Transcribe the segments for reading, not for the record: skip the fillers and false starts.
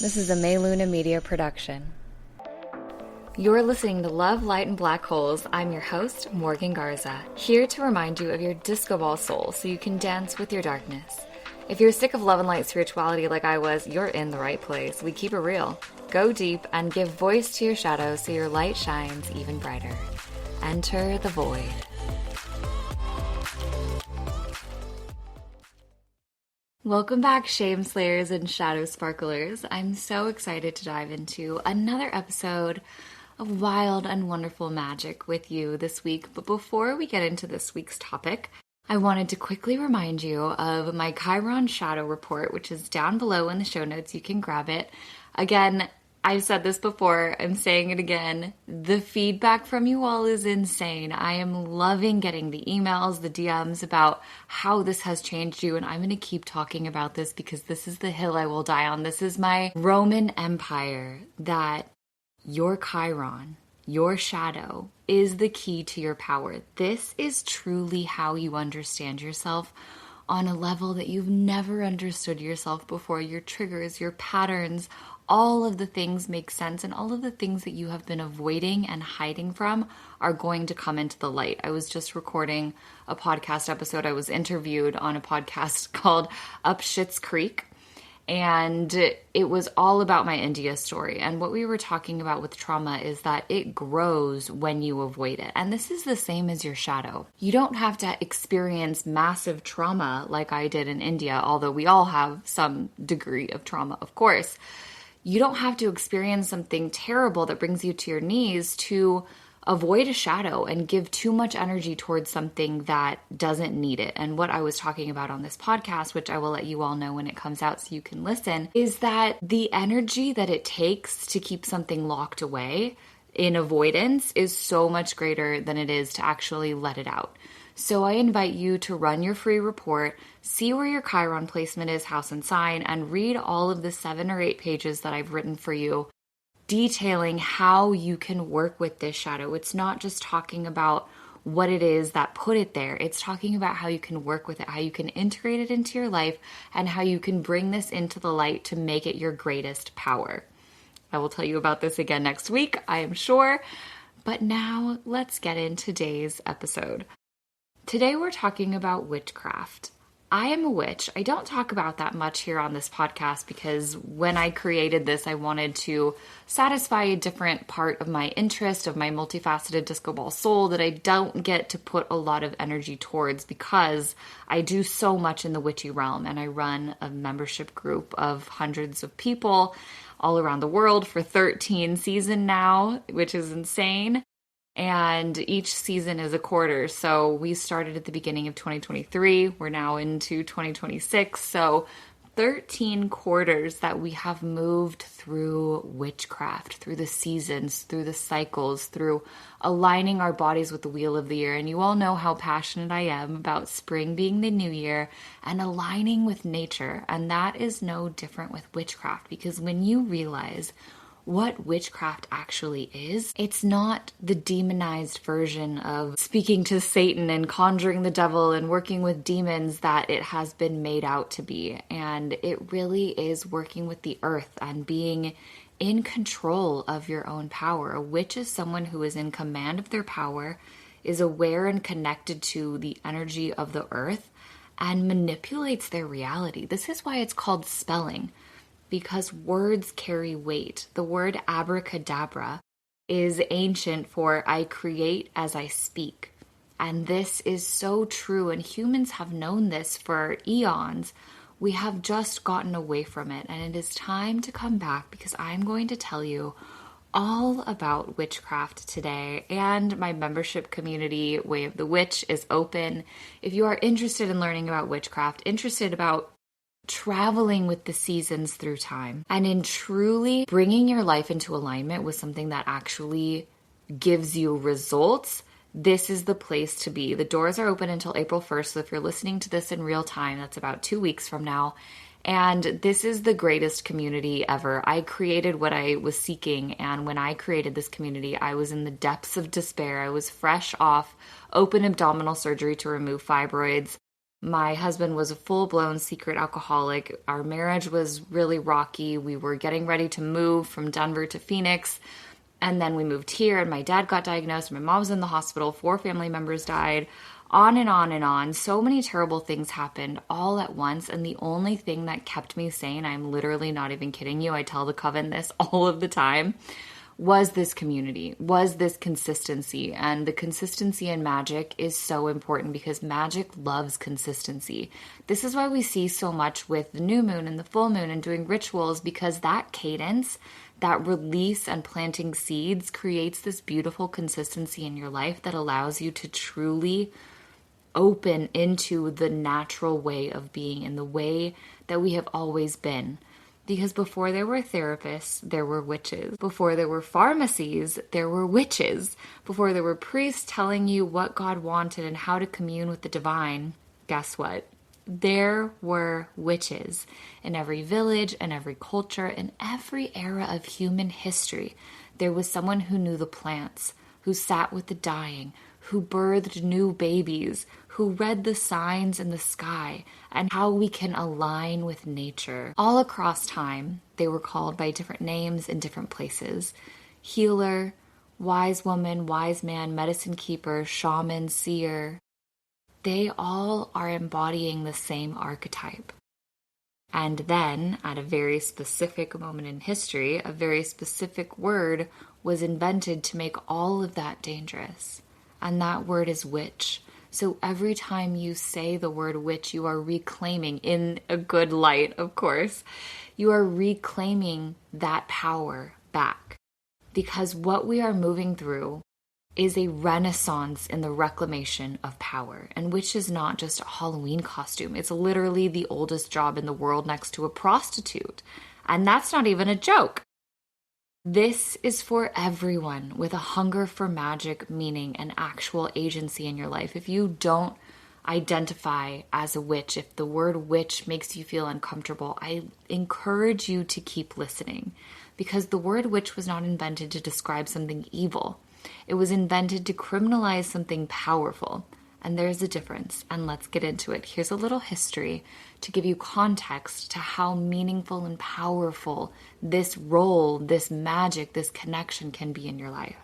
This is a May Luna Media production. You're listening to Love, Light, and Black Holes. I'm your host, Morgan Garza, here to remind you of your disco ball soul so you can dance with your darkness. If you're sick of love and light spirituality like I was, you're in the right place. We keep it real. Go deep and give voice to your shadows so your light shines even brighter. Enter the void. Welcome back, Shame Slayers and Shadow Sparklers. I'm so excited to dive into another episode of wild and wonderful magic with you this week. But before we get into this week's topic, I wanted to quickly remind you of my Chiron Shadow Report, which is down below in the show notes. You can grab it. Again, I've said this before, I'm saying it again. The feedback from you all is insane. I am loving getting the emails, the DMs about how this has changed you, and I'm going to keep talking about this because this is the hill I will die on. This is my Roman Empire, that your Chiron, your shadow, is the key to your power. This is truly how you understand yourself on a level that you've never understood yourself before. Your triggers, your patterns, all of the things make sense, and all of the things that you have been avoiding and hiding from are going to come into the light. I was just recording a podcast episode. I was interviewed on a podcast called Up Schitt's Creek, and it was all about my India story. And what we were talking about with trauma is that it grows when you avoid it. And this is the same as your shadow. You don't have to experience massive trauma like I did in India, although we all have some degree of trauma, of course. You don't have to experience something terrible that brings you to your knees to avoid a shadow and give too much energy towards something that doesn't need it. And what I was talking about on this podcast, which I will let you all know when it comes out so you can listen, is that the energy that it takes to keep something locked away in avoidance is so much greater than it is to actually let it out. So I invite you to run your free report, see where your Chiron placement is, house and sign, and read all of the 7 or 8 pages that I've written for you, detailing how you can work with this shadow. It's not just talking about what it is that put it there. It's talking about how you can work with it, how you can integrate it into your life, and how you can bring this into the light to make it your greatest power. I will tell you about this again next week, I am sure. But now let's get into today's episode. Today we're talking about witchcraft. I am a witch. I don't talk about that much here on this podcast because when I created this, I wanted to satisfy a different part of my interest, of my multifaceted disco ball soul that I don't get to put a lot of energy towards because I do so much in the witchy realm, and I run a membership group of hundreds of people all around the world for 13 seasons now, which is insane. And each season is a quarter. So we started at the beginning of 2023. We're now into 2026. So 13 quarters that we have moved through witchcraft, through the seasons, through the cycles, through aligning our bodies with the wheel of the year. And you all know how passionate I am about spring being the new year and aligning with nature. And that is no different with witchcraft, because when you realize what witchcraft actually is, it's not the demonized version of speaking to Satan and conjuring the devil and working with demons that it has been made out to be. And it really is working with the earth and being in control of your own power. A witch is someone who is in command of their power, is aware and connected to the energy of the earth, and manipulates their reality. This is why it's called spelling, because words carry weight. The word abracadabra is ancient for I create as I speak. And this is so true, and humans have known this for eons. We have just gotten away from it, and it is time to come back because I'm going to tell you all about witchcraft today. And my membership community, Way of the Witch, is open. If you are interested in learning about witchcraft, interested about traveling with the seasons through time, and in truly bringing your life into alignment with something that actually gives you results, this is the place to be. The doors are open until April 1st, so if you're listening to this in real time, that's about 2 weeks from now. And this is the greatest community ever. I created what I was seeking, and when I created this community, I was in the depths of despair. I was fresh off open abdominal surgery to remove fibroids. My husband was a full-blown secret alcoholic. Our marriage was really rocky. We were getting ready to move from Denver to Phoenix. And then we moved here, and my dad got diagnosed. My mom was in the hospital. 4 family members died. On and on and on. So many terrible things happened all at once. And the only thing that kept me sane, I'm literally not even kidding you, I tell the coven this all of the time, was this community, was this consistency. And the consistency in magic is so important because magic loves consistency. This is why we see so much with the new moon and the full moon and doing rituals, because that cadence, that release and planting seeds creates this beautiful consistency in your life that allows you to truly open into the natural way of being and the way that we have always been. Because before there were therapists, there were witches. Before there were pharmacies, there were witches. Before there were priests telling you what God wanted and how to commune with the divine, guess what? There were witches in every village and every culture, in every era of human history. There was someone who knew the plants, who sat with the dying, who birthed new babies, who read the signs in the sky and how we can align with nature. All across time, they were called by different names in different places. Healer, wise woman, wise man, medicine keeper, shaman, seer. They all are embodying the same archetype. And then, at a very specific moment in history, a very specific word was invented to make all of that dangerous. And that word is witch. So every time you say the word witch, you are reclaiming, in a good light, of course, you are reclaiming that power back. Because what we are moving through is a renaissance in the reclamation of power. And witch is not just a Halloween costume. It's literally the oldest job in the world next to a prostitute. And that's not even a joke. This is for everyone with a hunger for magic, meaning, and actual agency in your life. If you don't identify as a witch, if the word witch makes you feel uncomfortable, I encourage you to keep listening, because the word witch was not invented to describe something evil. It was invented to criminalize something powerful. And there's a difference, and let's get into it. Here's a little history to give you context to how meaningful and powerful this role, this magic, this connection can be in your life.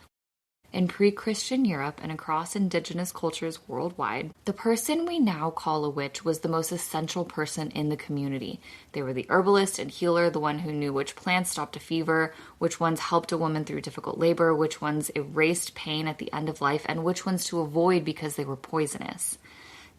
In pre-Christian Europe and across indigenous cultures worldwide, the person we now call a witch was the most essential person in the community. They were the herbalist and healer, the one who knew which plants stopped a fever, which ones helped a woman through difficult labor, which ones erased pain at the end of life, and which ones to avoid because they were poisonous.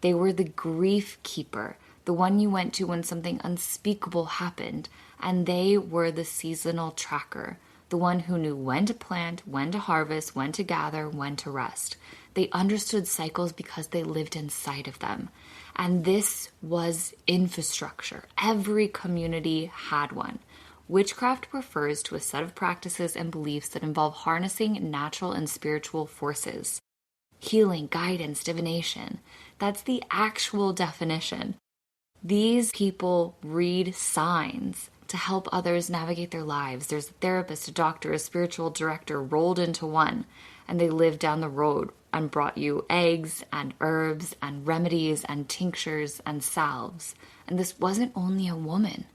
They were the grief keeper, the one you went to when something unspeakable happened, and they were the seasonal tracker, the one who knew when to plant, when to harvest, when to gather, when to rest. They understood cycles because they lived inside of them. And this was infrastructure. Every community had one. Witchcraft refers to a set of practices and beliefs that involve harnessing natural and spiritual forces. Healing, guidance, divination. That's the actual definition. These people read signs to help others navigate their lives. There's a therapist, a doctor, a spiritual director rolled into one, and they lived down the road and brought you eggs and herbs and remedies and tinctures and salves. And this wasn't only a woman.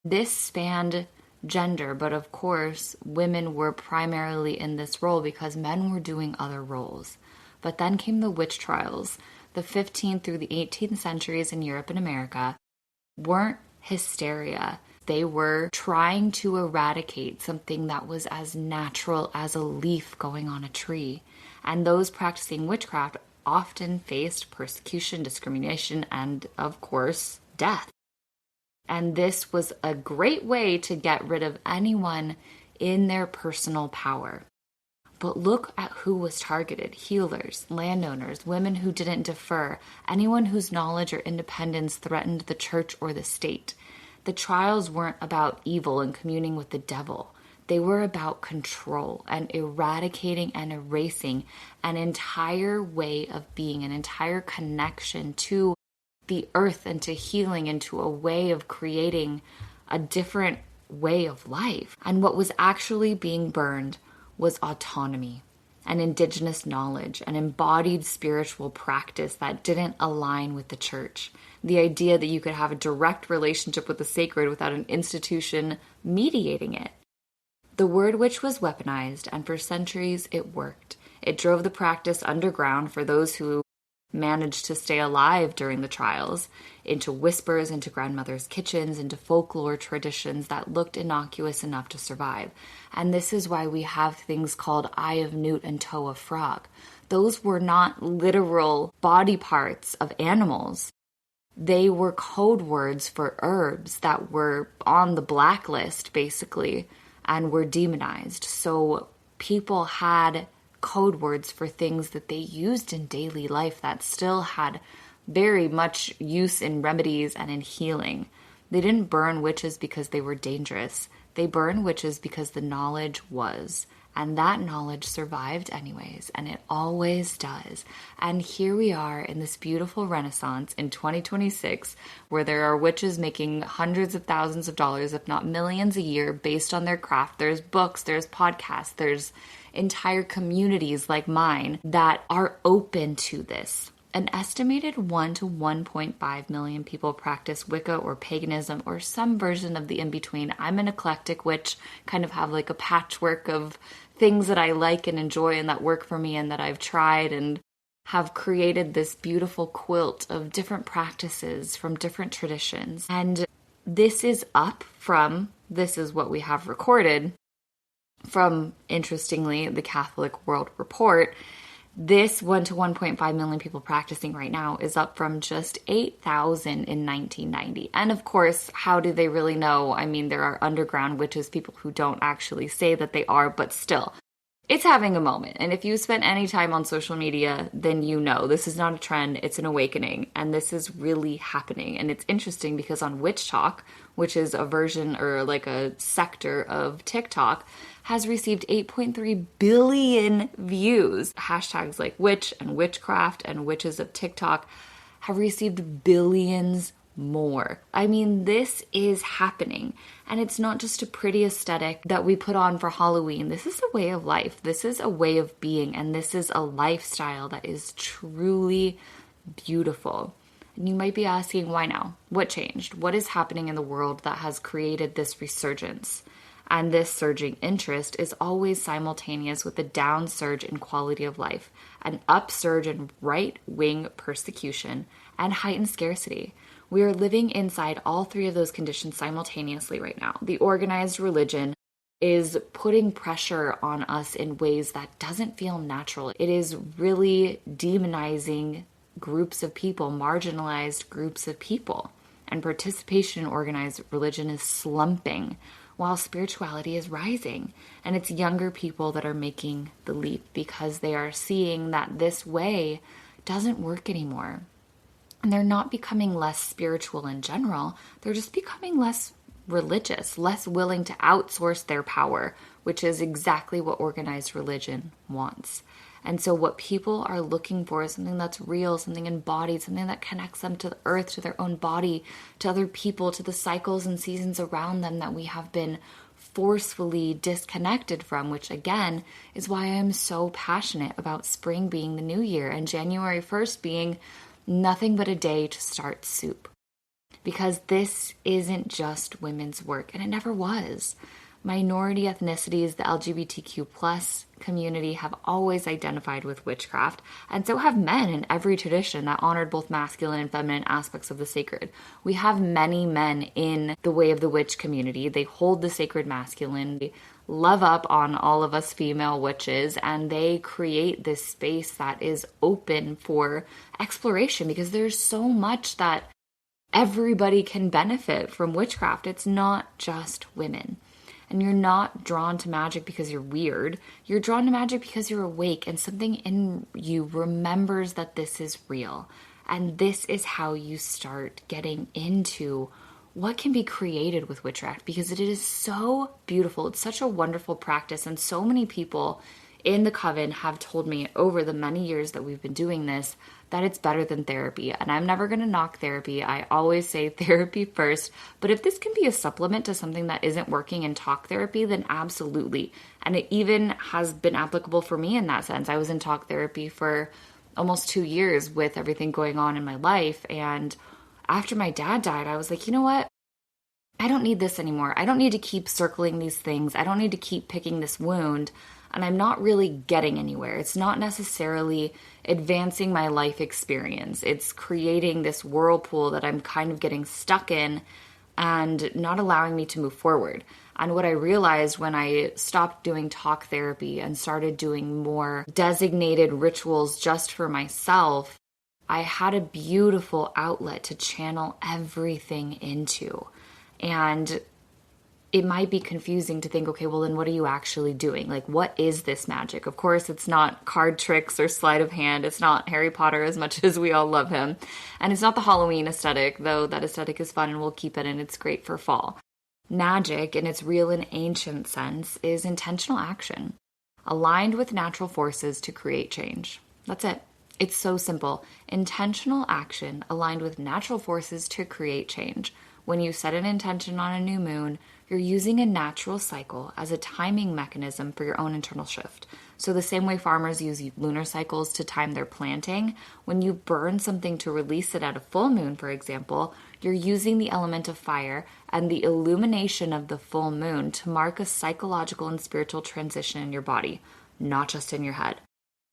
This spanned gender, but of course, women were primarily in this role because men were doing other roles. But then came the witch trials. The 15th through the 18th centuries in Europe and America weren't hysteria. They were trying to eradicate something that was as natural as a leaf going on a tree. And those practicing witchcraft often faced persecution, discrimination, and, of course, death. And this was a great way to get rid of anyone in their personal power. But look at who was targeted: healers, landowners, women who didn't defer, anyone whose knowledge or independence threatened the church or the state. The trials weren't about evil and communing with the devil. They were about control and eradicating and erasing an entire way of being, an entire connection to the earth and to healing and to a way of creating a different way of life. And what was actually being burned was autonomy. an indigenous knowledge, an embodied spiritual practice that didn't align with the church. The idea that you could have a direct relationship with the sacred without an institution mediating it. The word witch was weaponized, and for centuries it worked. It drove the practice underground for those who managed to stay alive during the trials, into whispers, into grandmothers' kitchens, into folklore traditions that looked innocuous enough to survive. And this is why we have things called eye of newt and toe of frog. Those were not literal body parts of animals. They were code words for herbs that were on the blacklist, basically, and were demonized. So people had code words for things that they used in daily life that still had very much use in remedies and in healing. They didn't burn witches because they were dangerous. They burned witches because the knowledge was. And that knowledge survived anyways, and it always does. And here we are in this beautiful renaissance in 2026, where there are witches making hundreds of thousands of dollars, if not millions a year, based on their craft. There's books, there's podcasts, there's entire communities like mine that are open to this. An estimated 1 to 1.5 million people practice Wicca or paganism or some version of the in-between. I'm an eclectic witch, kind of have like a patchwork of things that I like and enjoy and that work for me and that I've tried, and have created this beautiful quilt of different practices from different traditions. And this is this is what we have recorded from, interestingly, the Catholic World Report. This 1 to 1.5 million people practicing right now is up from just 8,000 in 1990. And of course, how do they really know? I mean, there are underground witches, people who don't actually say that they are, but still, it's having a moment. And if you spent any time on social media, then you know this is not a trend, it's an awakening. And this is really happening. And it's interesting because on WitchTok, which is a version or like a sector of TikTok, has received 8.3 billion views. Hashtags like witch and witchcraft and witches of TikTok have received billions more. I mean, this is happening. And it's not just a pretty aesthetic that we put on for Halloween. This is a way of life. This is a way of being. And this is a lifestyle that is truly beautiful. And you might be asking, why now? What changed? What is happening in the world that has created this resurgence? And this surging interest is always simultaneous with a downsurge in quality of life, an upsurge in right-wing persecution, and heightened scarcity. We are living inside all three of those conditions simultaneously right now. The organized religion is putting pressure on us in ways that doesn't feel natural. It is really demonizing groups of people, marginalized groups of people. And participation in organized religion is slumping, while spirituality is rising. And it's younger people that are making the leap because they are seeing that this way doesn't work anymore. And they're not becoming less spiritual in general. They're just becoming less religious, less willing to outsource their power, which is exactly what organized religion wants. And so what people are looking for is something that's real, something embodied, something that connects them to the earth, to their own body, to other people, to the cycles and seasons around them that we have been forcefully disconnected from, which again is why I'm so passionate about spring being the new year and January 1st being nothing but a day to start soup. Because this isn't just women's work, and it never was. Minority ethnicities, the LGBTQ plus community have always identified with witchcraft, and so have men in every tradition that honored both masculine and feminine aspects of the sacred. We have many men in the Way of the Witch community. They hold the sacred masculine, they love up on all of us female witches, and they create this space that is open for exploration because there's so much that everybody can benefit from witchcraft. It's not just women. And you're not drawn to magic because you're weird. You're drawn to magic because you're awake and something in you remembers that this is real. And this is how you start getting into what can be created with witchcraft because it is so beautiful. It's such a wonderful practice. And so many people in the coven have told me over the many years that we've been doing this that it's better than therapy. And I'm never going to knock therapy. I always say therapy first. But if this can be a supplement to something that isn't working in talk therapy, then absolutely. And it even has been applicable for me in that sense. I was in talk therapy for almost 2 years with everything going on in my life. And after my dad died, I was like, you know what? I don't need this anymore. I don't need to keep circling these things. I don't need to keep picking this wound. And I'm not really getting anywhere. It's not necessarily advancing my life experience. It's creating this whirlpool that I'm kind of getting stuck in and not allowing me to move forward. And what I realized when I stopped doing talk therapy and started doing more designated rituals just for myself, I had a beautiful outlet to channel everything into. And it might be confusing to think, okay, well, then what are you actually doing? Like, what is this magic? Of course, it's not card tricks or sleight of hand. It's not Harry Potter as much as we all love him. And it's not the Halloween aesthetic, though that aesthetic is fun and we'll keep it and it's great for fall. Magic, in its real and ancient sense, is intentional action, aligned with natural forces to create change. That's it. It's so simple. Intentional action aligned with natural forces to create change. When you set an intention on a new moon, you're using a natural cycle as a timing mechanism for your own internal shift. So the same way farmers use lunar cycles to time their planting, when you burn something to release it at a full moon, for example, you're using the element of fire and the illumination of the full moon to mark a psychological and spiritual transition in your body, not just in your head.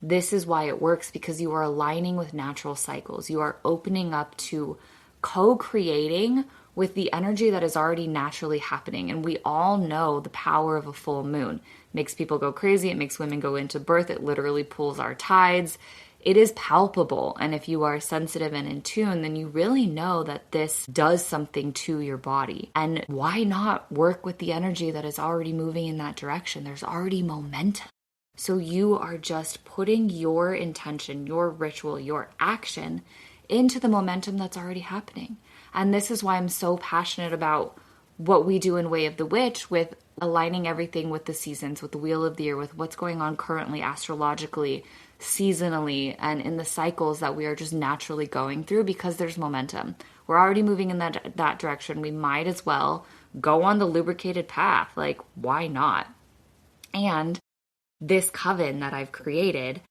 This is why it works, because you are aligning with natural cycles. You are opening up to co-creating with the energy that is already naturally happening. And we all know the power of a full moon. It makes people go crazy. It makes women go into birth. It literally pulls our tides. It is palpable. And if you are sensitive and in tune, then you really know that this does something to your body. And why not work with the energy that is already moving in that direction? There's already momentum. So you are just putting your intention, your ritual, your action into the momentum that's already happening. And this is why I'm so passionate about what we do in Way of the Witch, with aligning everything with the seasons, with the wheel of the year, with what's going on currently astrologically, seasonally, and in the cycles that we are just naturally going through, because there's momentum. We're already moving in that direction. We might as well go on the lubricated path. Like, why not? And this coven that I've created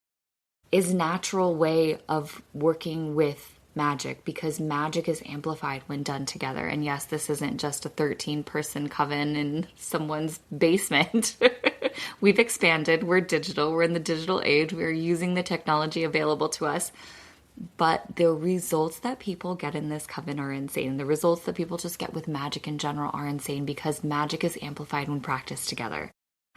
is a natural way of working with magic, because magic is amplified when done together. And yes, this isn't just a 13-person coven in someone's basement. We've expanded. We're digital. We're in the digital age. We're using the technology available to us. But the results that people get in this coven are insane. The results that people just get with magic in general are insane, because magic is amplified when practiced together.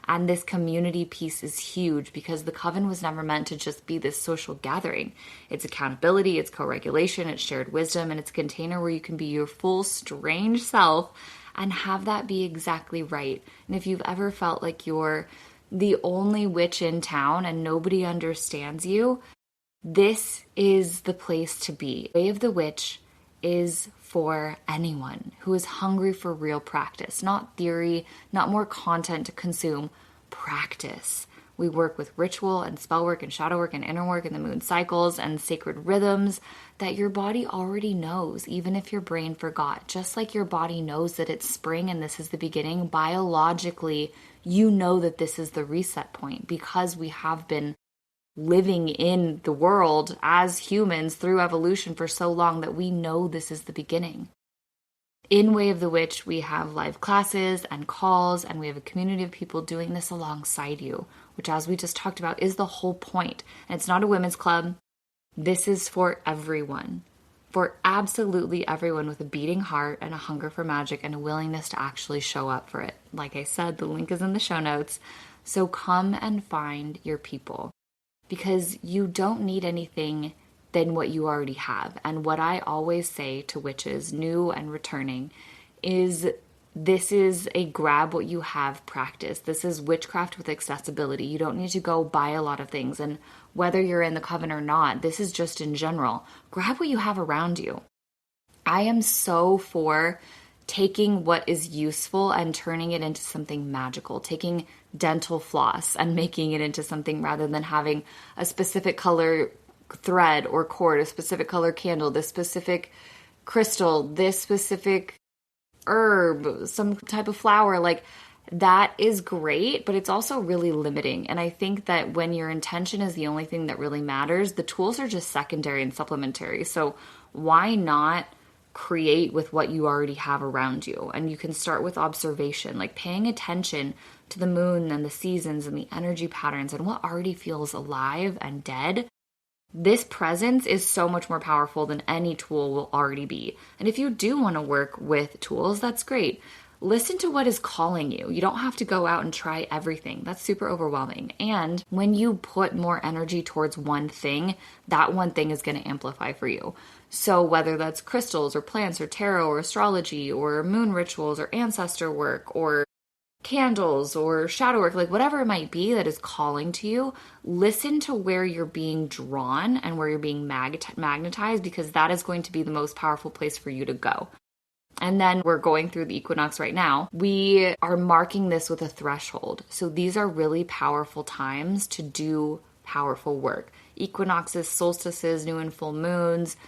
And this community piece is huge, because the coven was never meant to just be this social gathering. It's accountability, it's co-regulation, it's shared wisdom, and it's a container where you can be your full strange self and have that be exactly right. And if you've ever felt like you're the only witch in town and nobody understands you, this is the place to be. Way of the Witch is for anyone who is hungry for real practice, not theory, not more content to consume, practice. We work with ritual and spell work and shadow work and inner work and the moon cycles and sacred rhythms that your body already knows, even if your brain forgot. Just like your body knows that it's spring and this is the beginning, biologically, you know that this is the reset point, because we have been living in the world as humans through evolution for so long that we know this is the beginning. In Way of the Witch, we have live classes and calls, and we have a community of people doing this alongside you, which, as we just talked about, is the whole point. And it's not a women's club. This is for everyone, for absolutely everyone with a beating heart and a hunger for magic and a willingness to actually show up for it. Like I said, the link is in the show notes. So come and find your people, because you don't need anything than what you already have. And what I always say to witches, new and returning, is this is a grab what you have practice. This is witchcraft with accessibility. You don't need to go buy a lot of things. And whether you're in the coven or not, this is just in general. Grab what you have around you. I am so for taking what is useful and turning it into something magical, taking dental floss and making it into something rather than having a specific color thread or cord, a specific color candle, this specific crystal, this specific herb, some type of flower. Like, that is great, but it's also really limiting. And I think that when your intention is the only thing that really matters, the tools are just secondary and supplementary. So why not create with what you already have around you? And you can start with observation, like paying attention to the moon and the seasons and the energy patterns and what already feels alive and dead. This presence is so much more powerful than any tool will already be. And if you do want to work with tools, that's great. Listen to what is calling you. You don't have to go out and try everything. That's super overwhelming. And when you put more energy towards one thing, that one thing is going to amplify for you. So whether that's crystals or plants or tarot or astrology or moon rituals or ancestor work or candles or shadow work, like whatever it might be that is calling to you, listen to where you're being drawn and where you're being magnetized, because that is going to be the most powerful place for you to go. And then we're going through the equinox right now. We are marking this with a threshold. So these are really powerful times to do powerful work. Equinoxes, solstices, new and full moons,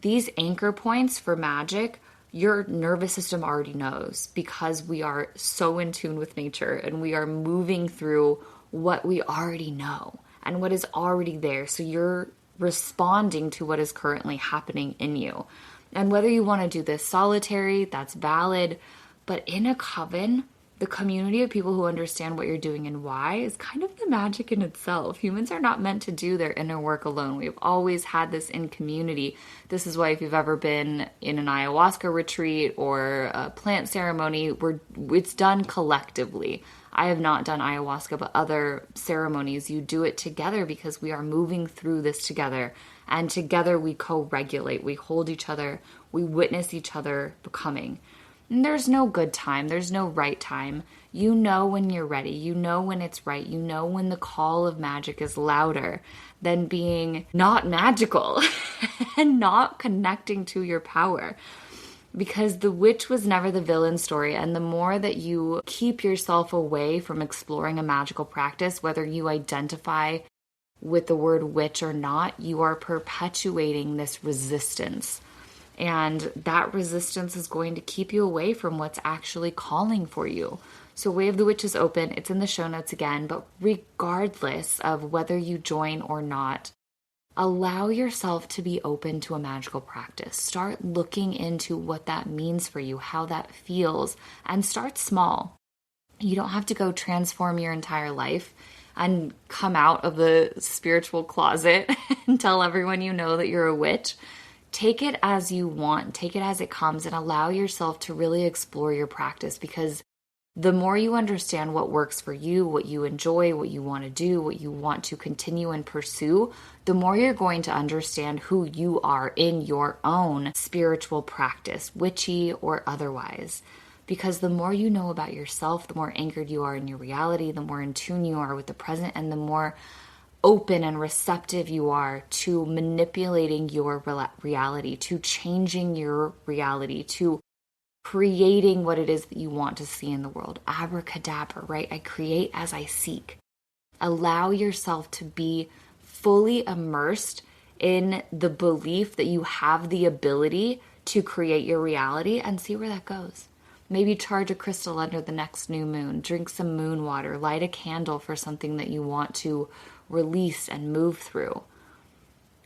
these anchor points for magic, your nervous system already knows, because we are so in tune with nature and we are moving through what we already know and what is already there. So you're responding to what is currently happening in you. And whether you want to do this solitary, that's valid. But in a coven, the community of people who understand what you're doing and why is kind of the magic in itself. Humans are not meant to do their inner work alone. We've always had this in community. This is why if you've ever been in an ayahuasca retreat or a plant ceremony, it's done collectively. I have not done ayahuasca, but other ceremonies, you do it together because we are moving through this together. And together we co-regulate, we hold each other, we witness each other becoming. And there's no good time, there's no right time. You know when you're ready, you know when it's right, you know when the call of magic is louder than being not magical and not connecting to your power. Because the witch was never the villain story, and the more that you keep yourself away from exploring a magical practice, whether you identify with the word witch or not, you are perpetuating this resistance. And that resistance is going to keep you away from what's actually calling for you. So Way of the Witch is open. It's in the show notes again. But regardless of whether you join or not, allow yourself to be open to a magical practice. Start looking into what that means for you, how that feels, and start small. You don't have to go transform your entire life and come out of the spiritual closet and tell everyone you know that you're a witch. Take it as you want, take it as it comes, and allow yourself to really explore your practice, because the more you understand what works for you, what you enjoy, what you want to do, what you want to continue and pursue, the more you're going to understand who you are in your own spiritual practice, witchy or otherwise. Because the more you know about yourself, the more anchored you are in your reality, the more in tune you are with the present, and the more open and receptive you are to manipulating your reality, to changing your reality, to creating what it is that you want to see in the world. Abracadabra, right? I create as I seek. Allow yourself to be fully immersed in the belief that you have the ability to create your reality, and see where that goes. Maybe charge a crystal under the next new moon, drink some moon water, light a candle for something that you want to release and move through.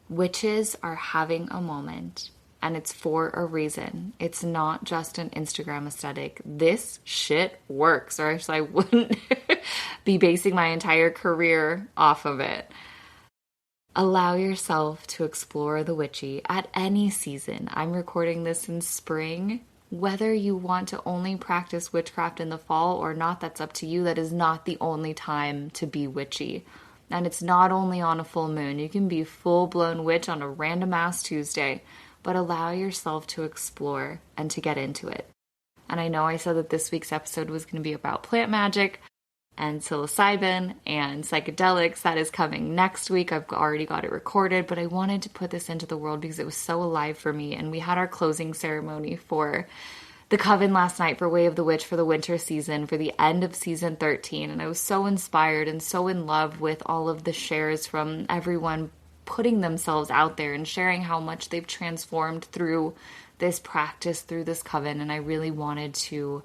Witches are having a moment, and it's for a reason. It's not just an Instagram aesthetic. This shit works, or else I wouldn't be basing my entire career off of it. Allow yourself to explore the witchy at any season. I'm recording this in spring. Whether you want to only practice witchcraft in the fall or not, that's up to you. That is not the only time to be witchy. And it's not only on a full moon. You can be full-blown witch on a random ass Tuesday, but allow yourself to explore and to get into it. And I know I said that this week's episode was going to be about plant magic and psilocybin and psychedelics. That is coming next week. I've already got it recorded, but I wanted to put this into the world because it was so alive for me. And we had our closing ceremony for the coven last night for Way of the Witch for the winter season, for the end of season 13. And I was so inspired and so in love with all of the shares from everyone putting themselves out there and sharing how much they've transformed through this practice, through this coven. And I really wanted to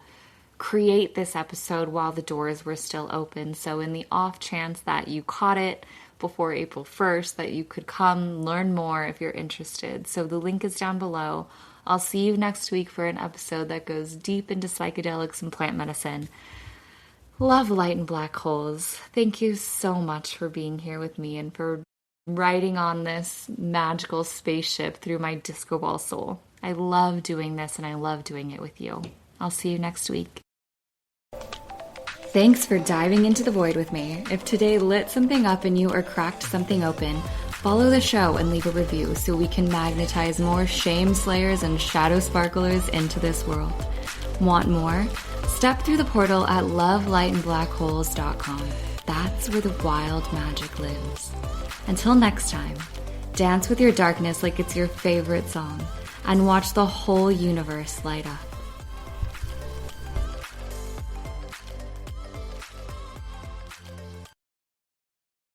create this episode while the doors were still open. So in the off chance that you caught it before April 1st, that you could come learn more if you're interested. So the link is down below. I'll see you next week for an episode that goes deep into psychedelics and plant medicine. Love, light, and black holes. Thank you so much for being here with me and for riding on this magical spaceship through my disco ball soul. I love doing this and I love doing it with you. I'll see you next week. Thanks for diving into the void with me. If today lit something up in you or cracked something open, follow the show and leave a review so we can magnetize more shame slayers and shadow sparklers into this world. Want more? Step through the portal at lovelightandblackholes.com. That's where the wild magic lives. Until next time, dance with your darkness like it's your favorite song and watch the whole universe light up.